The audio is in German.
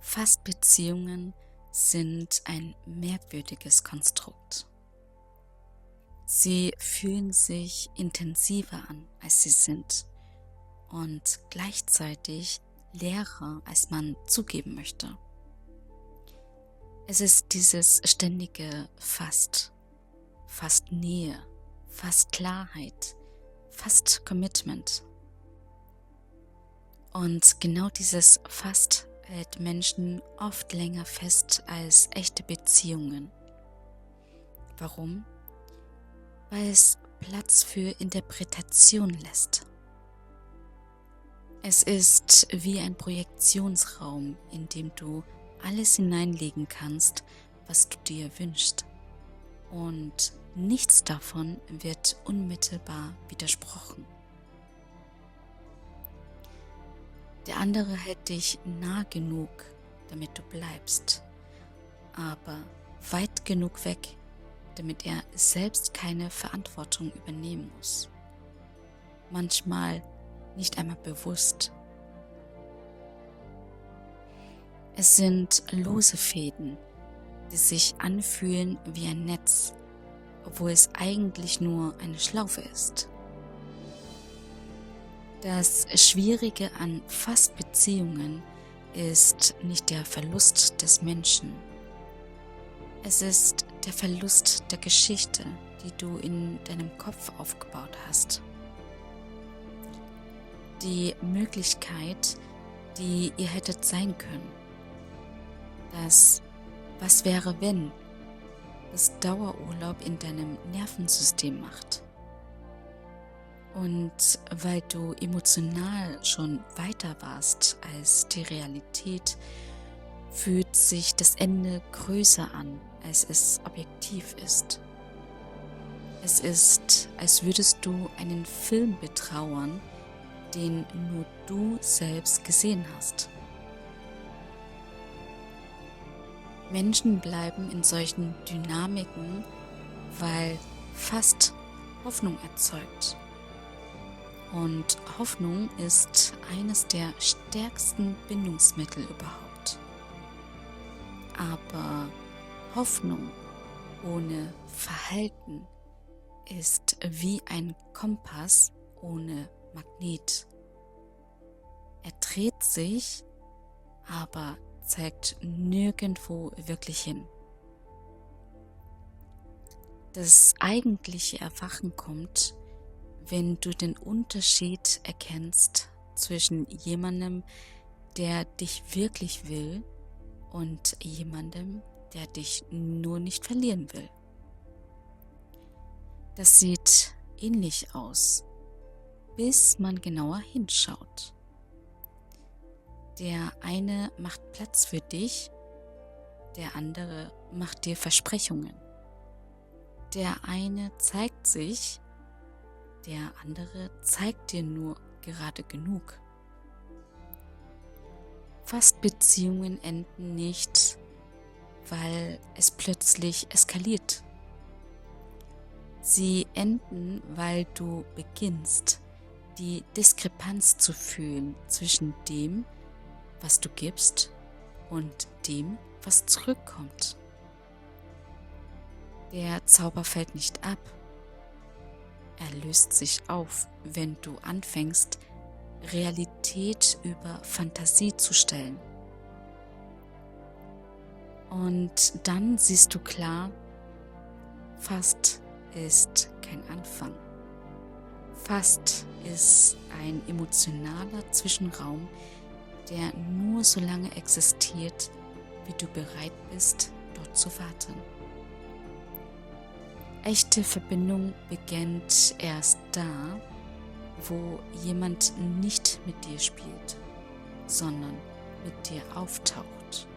Fastbeziehungen sind ein merkwürdiges Konstrukt. Sie fühlen sich intensiver an, als sie sind und gleichzeitig leerer, als man zugeben möchte. Es ist dieses ständige fast Nähe, fast Klarheit, fast Commitment. Und genau dieses fast hält Menschen oft länger fest als echte Beziehungen. Warum? Weil es Platz für Interpretation lässt. Es ist wie ein Projektionsraum, in dem du alles hineinlegen kannst, was du dir wünschst. Und nichts davon wird unmittelbar widersprochen. Der andere hält dich nah genug, damit du bleibst, aber weit genug weg, damit er selbst keine Verantwortung übernehmen muss. Manchmal nicht einmal bewusst. Es sind lose Fäden, die sich anfühlen wie ein Netz, obwohl es eigentlich nur eine Schlaufe ist. Das Schwierige an Fastbeziehungen ist nicht der Verlust des Menschen. Es ist der Verlust der Geschichte, die du in deinem Kopf aufgebaut hast. Die Möglichkeit, die ihr hättet sein können. Das Was wäre, wenn das Dauerurlaub in deinem Nervensystem macht. Und weil du emotional schon weiter warst als die Realität, fühlt sich das Ende größer an, als es objektiv ist. Es ist, als würdest du einen Film betrauern, den nur du selbst gesehen hast. Menschen bleiben in solchen Dynamiken, weil fast Hoffnung erzeugt. Und Hoffnung ist eines der stärksten Bindungsmittel überhaupt. Aber Hoffnung ohne Verhalten ist wie ein Kompass ohne Magnet. Er dreht sich, aber zeigt nirgendwo wirklich hin. Das eigentliche Erwachen kommt, wenn du den Unterschied erkennst zwischen jemandem, der dich wirklich will, und jemandem, der dich nur nicht verlieren will. Das sieht ähnlich aus, bis man genauer hinschaut. Der eine macht Platz für dich, der andere macht dir Versprechungen. Der eine zeigt sich, der andere zeigt dir nur gerade genug. Fastbeziehungen enden nicht, weil es plötzlich eskaliert. Sie enden, weil du beginnst, die Diskrepanz zu fühlen zwischen dem, was du gibst, und dem, was zurückkommt. Der Zauber fällt nicht ab. Er löst sich auf, wenn du anfängst, Realität über Fantasie zu stellen. Und dann siehst du klar, Fast ist kein Anfang. Fast ist ein emotionaler Zwischenraum, der nur so lange existiert, wie du bereit bist, dort zu warten. Echte Verbindung beginnt erst da, wo jemand nicht mit dir spielt, sondern mit dir auftaucht.